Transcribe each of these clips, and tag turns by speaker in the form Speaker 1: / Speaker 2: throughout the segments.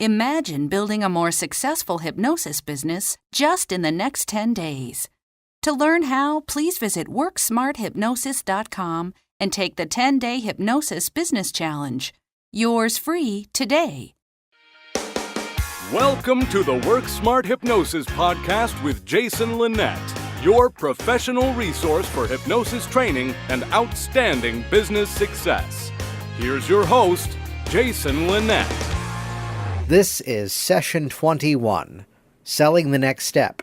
Speaker 1: Imagine building a more successful hypnosis business just in the next 10 days. To learn how, please visit WorkSmartHypnosis.com and take the 10-day Hypnosis Business Challenge. Yours free today.
Speaker 2: Welcome to the Work Smart Hypnosis podcast with Jason Linett, your professional resource for hypnosis training and outstanding business success. Here's your host, Jason Linett.
Speaker 3: This is session 21, Selling the Next Step.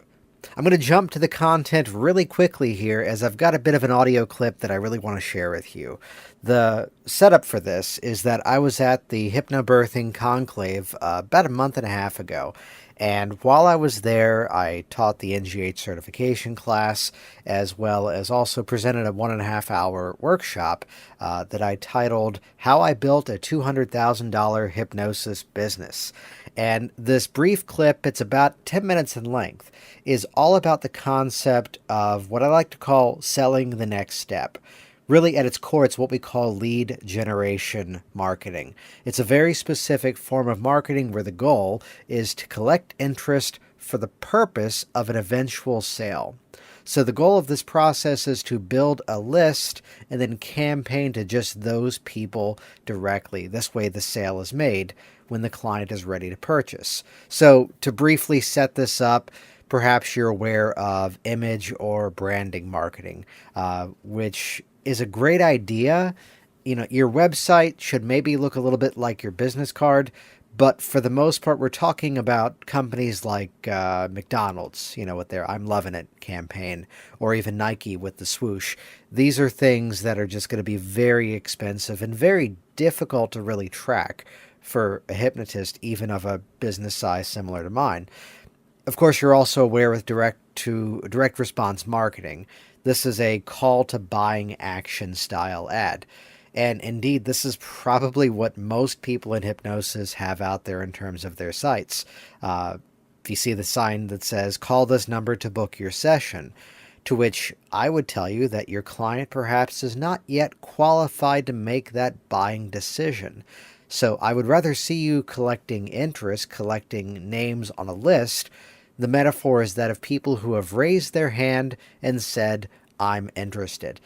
Speaker 3: I'm going to jump to the content really quickly here as I've got a bit of an audio clip that I really want to share with you. The setup for this is that I was at the Hypnobirthing Conclave about a month and a half ago. And while I was there, I taught the NGH certification class, as well as also presented a 1.5-hour workshop that I titled, How I Built a $200,000 Hypnosis Business. And this brief clip, it's about 10 minutes in length, is all about the concept of what I like to call selling the next step. Really, at its core, it's what we call lead generation marketing. It's a very specific form of marketing where the goal is to collect interest for the purpose of an eventual sale. So the goal of this process is to build a list and then campaign to just those people directly. This way the sale is made when the client is ready to purchase. So to briefly set this up, perhaps you're aware of image or branding marketing, which is a great idea. You know, your website should maybe look a little bit like your business card, but for the most part, we're talking about companies like McDonald's, you know, with their I'm Loving It campaign, or even Nike with the swoosh. These are things that are just going to be very expensive and very difficult to really track for a hypnotist, even of a business size similar to mine. Of course, you're also aware with direct response marketing. This is a call to buying action style ad. And indeed, this is probably what most people in hypnosis have out there in terms of their sites. If you see the sign that says, call this number to book your session, to which I would tell you that your client perhaps is not yet qualified to make that buying decision. So I would rather see you collecting interest, collecting names on a list. The metaphor is that of people who have raised their hand and said, I'm interested,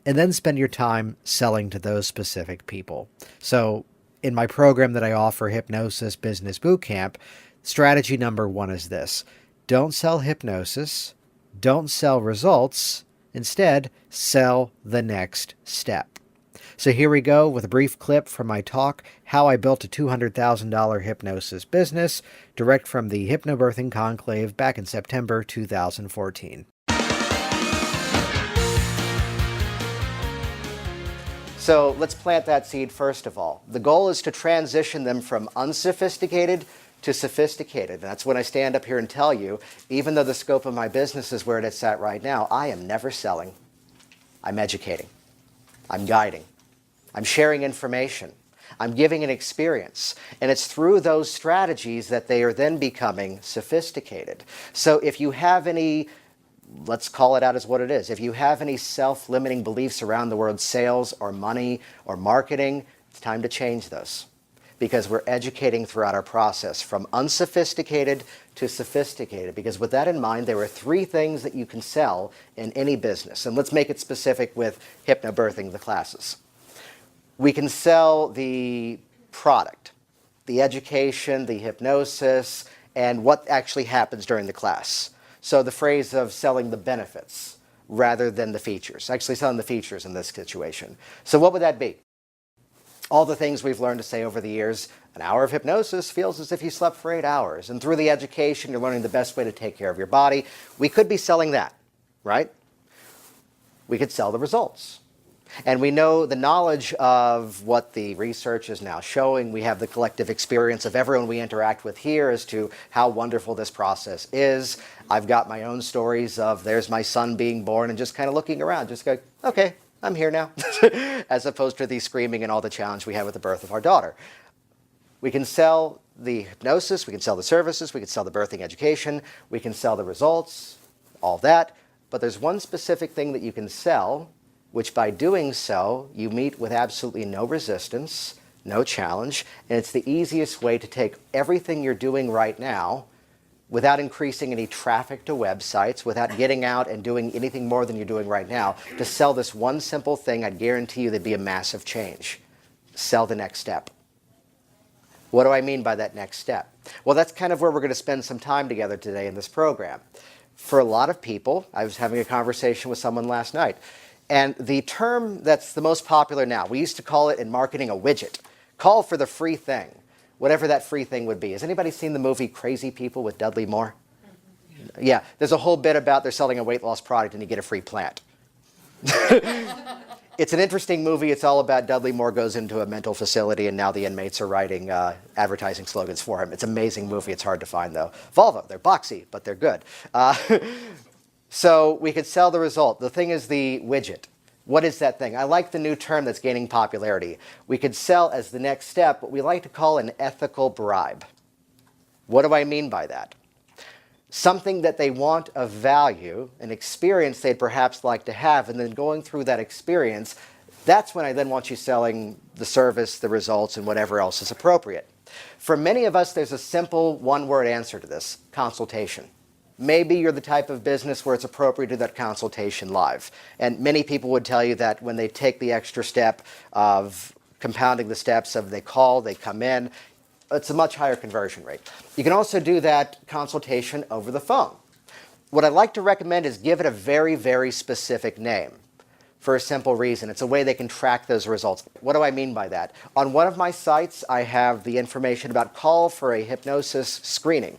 Speaker 3: and then spend your time selling to those specific people. So in my program that I offer, Hypnosis Business Bootcamp, strategy number 1 is this. Don't sell hypnosis. Don't sell results. Instead, sell the next step. So here we go with a brief clip from my talk, How I Built a $200,000 Hypnosis Business, direct from the Hypnobirthing Conclave back in September 2014. So let's plant that seed first of all. The goal is to transition them from unsophisticated to sophisticated. And that's when I stand up here and tell you, even though the scope of my business is where it's at right now, I am never selling. I'm educating. I'm guiding. I'm sharing information. I'm giving an experience. And it's through those strategies that they are then becoming sophisticated. So if you have any, let's call it out as what it is, if you have any self-limiting beliefs around the word sales or money or marketing, it's time to change those. Because we're educating throughout our process from unsophisticated to sophisticated. Because with that in mind, there are 3 things that you can sell in any business. And let's make it specific with Hypnobirthing, the classes. We can sell the product, the education, the hypnosis, and what actually happens during the class. So the phrase of selling the benefits rather than the features, actually selling the features in this situation. So what would that be? All the things we've learned to say over the years. An hour of hypnosis feels as if you slept for 8 hours. And through the education, you're learning the best way to take care of your body. We could be selling that, right? We could sell the results. And we know the knowledge of what the research is now showing. We have the collective experience of everyone we interact with here as to how wonderful this process is. I've got my own stories of there's my son being born and just kind of looking around, just going, okay, I'm here now, as opposed to the screaming and all the challenge we had with the birth of our daughter. We can sell the hypnosis, we can sell the services, we can sell the birthing education, we can sell the results, all that. But there's one specific thing that you can sell, which by doing so, you meet with absolutely no resistance, no challenge, and it's the easiest way to take everything you're doing right now without increasing any traffic to websites, without getting out and doing anything more than you're doing right now, to sell this one simple thing. I'd guarantee you there'd be a massive change. Sell the next step. What do I mean by that next step? Well, that's kind of where we're going to spend some time together today in this program. For a lot of people, I was having a conversation with someone last night, and the term that's the most popular now, we used to call it in marketing a widget. Call for the free thing, whatever that free thing would be. Has anybody seen the movie Crazy People with Dudley Moore? Yeah, there's a whole bit about they're selling a weight loss product and you get a free plant. It's an interesting movie. It's all about Dudley Moore goes into a mental facility and now the inmates are writing advertising slogans for him. It's an amazing movie. It's hard to find, though. Volvo, they're boxy, but they're good. So we could sell the result. The thing is the widget. What is that thing? I like the new term that's gaining popularity. We could sell as the next step what we like to call an ethical bribe. What do I mean by that? Something that they want of value, an experience they'd perhaps like to have, and then going through that experience, that's when I then want you selling the service, the results, and whatever else is appropriate. For many of us, there's a simple one-word answer to this: consultation. Maybe you're the type of business where it's appropriate to do that consultation live. And many people would tell you that when they take the extra step of compounding the steps of they call, they come in, it's a much higher conversion rate. You can also do that consultation over the phone. What I like to recommend is give it a very, very specific name for a simple reason. It's a way they can track those results. What do I mean by that? On one of my sites, I have the information about call for a hypnosis screening.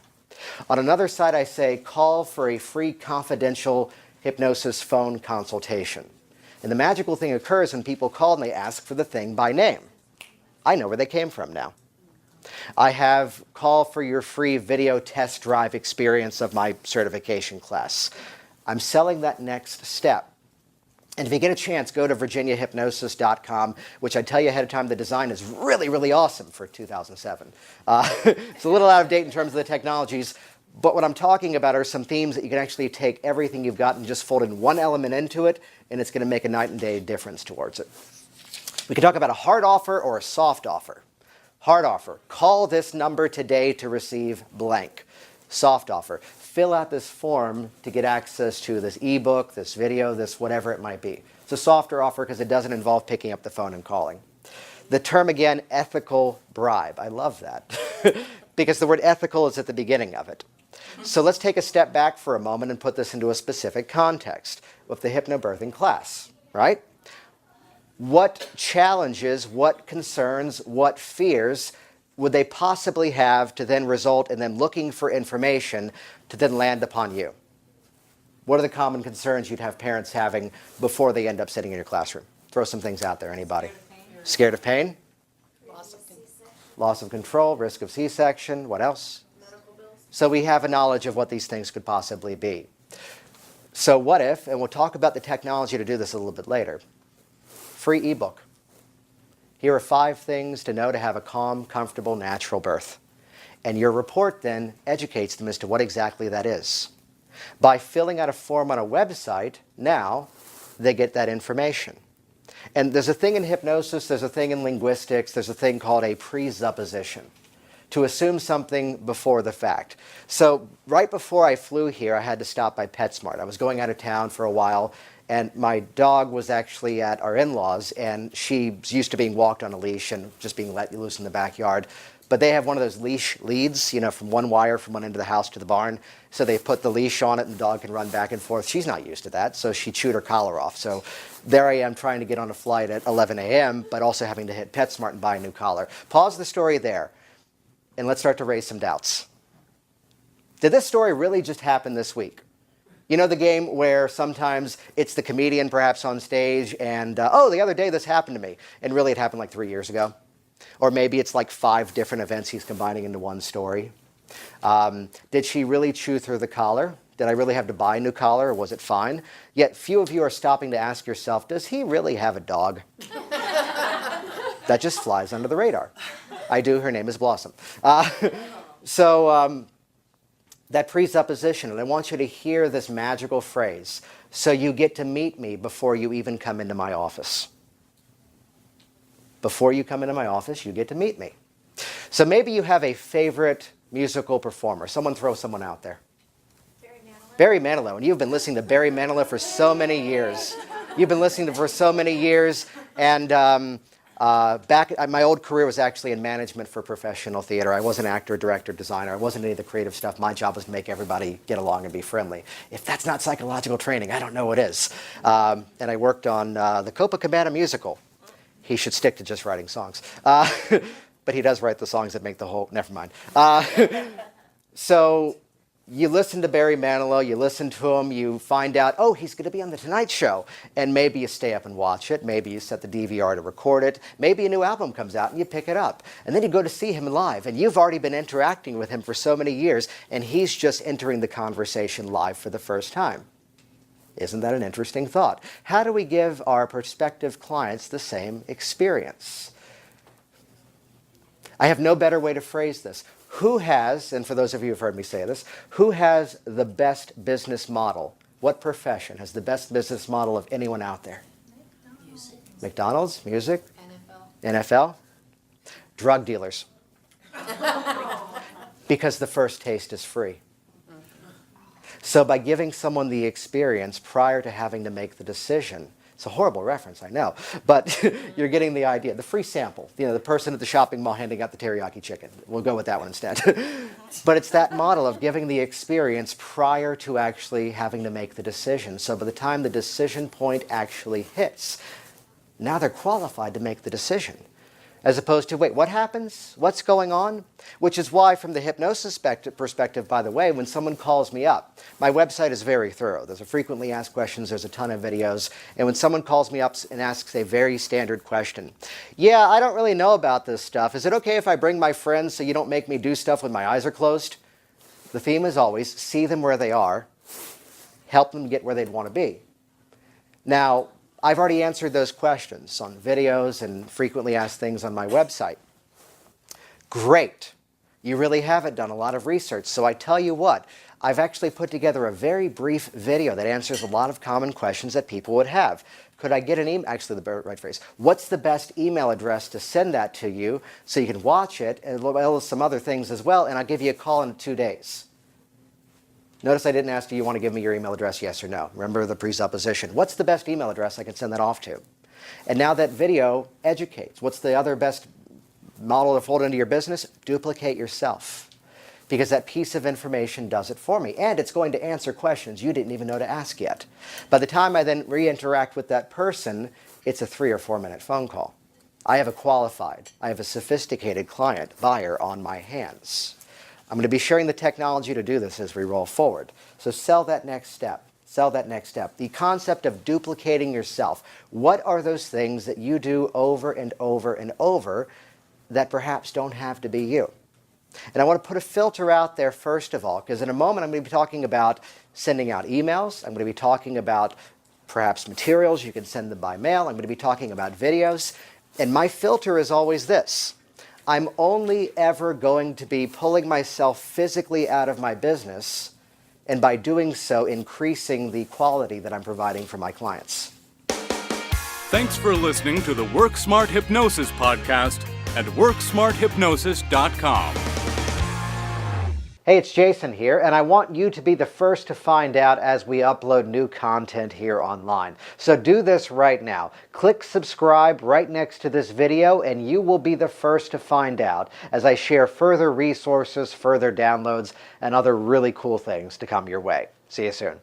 Speaker 3: On another site, I say call for a free confidential hypnosis phone consultation. And the magical thing occurs when people call and they ask for the thing by name. I know where they came from now. I have call for your free video test drive experience of my certification class. I'm selling that next step. And if you get a chance, go to virginiahypnosis.com, which I tell you ahead of time, the design is really, really awesome for 2007. It's a little out of date in terms of the technologies, but what I'm talking about are some themes that you can actually take everything you've got and just fold in one element into it, and it's going to make a night and day difference towards it. We can talk about a hard offer or a soft offer. Hard offer: call this number today to receive blank. Soft offer: fill out this form to get access to this ebook, this video, this whatever it might be. It's a softer offer because it doesn't involve picking up the phone and calling. The term again, ethical bribe. I love that because the word ethical is at the beginning of it. So let's take a step back for a moment and put this into a specific context with the hypnobirthing class, right? What challenges, what concerns, what fears would they possibly have to then result in them looking for information to then land upon you? What are the common concerns you'd have parents having before they end up sitting in your classroom? Throw some things out there, anybody? Scared of pain? Loss of control, risk of C-section, what else?
Speaker 4: Medical bills.
Speaker 3: So we have a knowledge of what these things could possibly be. So what if, and we'll talk about the technology to do this a little bit later, free ebook. Here are 5 things to know to have a calm, comfortable, natural birth. And your report then educates them as to what exactly that is. By filling out a form on a website, now they get that information. And there's a thing in hypnosis, there's a thing in linguistics, there's a thing called a presupposition, to assume something before the fact. So right before I flew here, I had to stop by PetSmart. I was going out of town for a while, and my dog was actually at our in-laws, and she's used to being walked on a leash and just being let loose in the backyard. But they have one of those leash leads, from one wire from one end of the house to the barn. So they put the leash on it and the dog can run back and forth. She's not used to that, so she chewed her collar off. So there I am trying to get on a flight at 11 a.m., but also having to hit PetSmart and buy a new collar. Pause the story there, and let's start to raise some doubts. Did this story really just happen this week? You know the game where sometimes it's the comedian perhaps on stage and, the other day this happened to me. And really it happened like 3 years ago. Or maybe it's like 5 different events he's combining into one story. Did she really chew through the collar? Did I really have to buy a new collar, or was it fine? Yet few of you are stopping to ask yourself, does he really have a dog? That just flies under the radar. I do. Her name is Blossom. That presupposition, and I want you to hear this magical phrase, so you get to meet me before you even come into my office. Before you come into my office, you get to meet me. So maybe you have a favorite musical performer. Someone throw someone out there. Barry Manilow. And you've been listening to Barry Manilow for so many years. You've been listening to him for so many years. And my old career was actually in management for professional theater. I wasn't an actor, director, designer. I wasn't any of the creative stuff. My job was to make everybody get along and be friendly. If that's not psychological training, I don't know what is. And I worked on the Copacabana musical. He should stick to just writing songs. But he does write the songs that make the whole... Never mind. So you listen to Barry Manilow, you listen to him, you find out, oh, he's going to be on The Tonight Show. And maybe you stay up and watch it. Maybe you set the DVR to record it. Maybe a new album comes out and you pick it up. And then you go to see him live. And you've already been interacting with him for so many years. And he's just entering the conversation live for the first time. Isn't that an interesting thought? How do we give our prospective clients the same experience? I have no better way to phrase this. Who has, and for those of you who've heard me say this, who has the best business model? What profession has the best business model of anyone out there?
Speaker 4: Music.
Speaker 3: McDonald's, music,
Speaker 4: NFL.
Speaker 3: NFL, drug dealers. Because the first taste is free. So by giving someone the experience prior to having to make the decision, it's a horrible reference, I know, but you're getting the idea. The free sample, the person at the shopping mall handing out the teriyaki chicken. We'll go with that one instead. But it's that model of giving the experience prior to actually having to make the decision. So by the time the decision point actually hits, now they're qualified to make the decision. As opposed to, wait, what happens? What's going on? Which is why, from the hypnosis perspective, by the way, when someone calls me up, my website is very thorough. There's a frequently asked questions, there's a ton of videos, and when someone calls me up and asks a very standard question, yeah, I don't really know about this stuff. Is it okay if I bring my friends so you don't make me do stuff when my eyes are closed? The theme is always, see them where they are, help them get where they'd want to be. Now, I've already answered those questions on videos and frequently asked things on my website. Great. You really haven't done a lot of research. So I tell you what, I've actually put together a very brief video that answers a lot of common questions that people would have. Could I get an email? Actually, the right phrase. What's the best email address to send that to you so you can watch it, as well as some other things as well, and I'll give you a call in 2 days. Notice I didn't ask, do you want to give me your email address, yes or no? Remember the presupposition. What's the best email address I can send that off to? And now that video educates. What's the other best model to fold into your business? Duplicate yourself. Because that piece of information does it for me. And it's going to answer questions you didn't even know to ask yet. By the time I then re-interact with that person, it's a 3 or 4 minute phone call. I have a sophisticated client, buyer on my hands. I'm going to be sharing the technology to do this as we roll forward. So sell that next step. Sell that next step. The concept of duplicating yourself. What are those things that you do over and over and over that perhaps don't have to be you? And I want to put a filter out there first of all, because in a moment I'm going to be talking about sending out emails. I'm going to be talking about perhaps materials. You can send them by mail. I'm going to be talking about videos. And my filter is always this. I'm only ever going to be pulling myself physically out of my business, and by doing so, increasing the quality that I'm providing for my clients.
Speaker 2: Thanks for listening to the Work Smart Hypnosis podcast at WorkSmartHypnosis.com.
Speaker 3: Hey, it's Jason here, and I want you to be the first to find out as we upload new content here online. So do this right now. Click subscribe right next to this video, and you will be the first to find out as I share further resources, further downloads, and other really cool things to come your way. See you soon.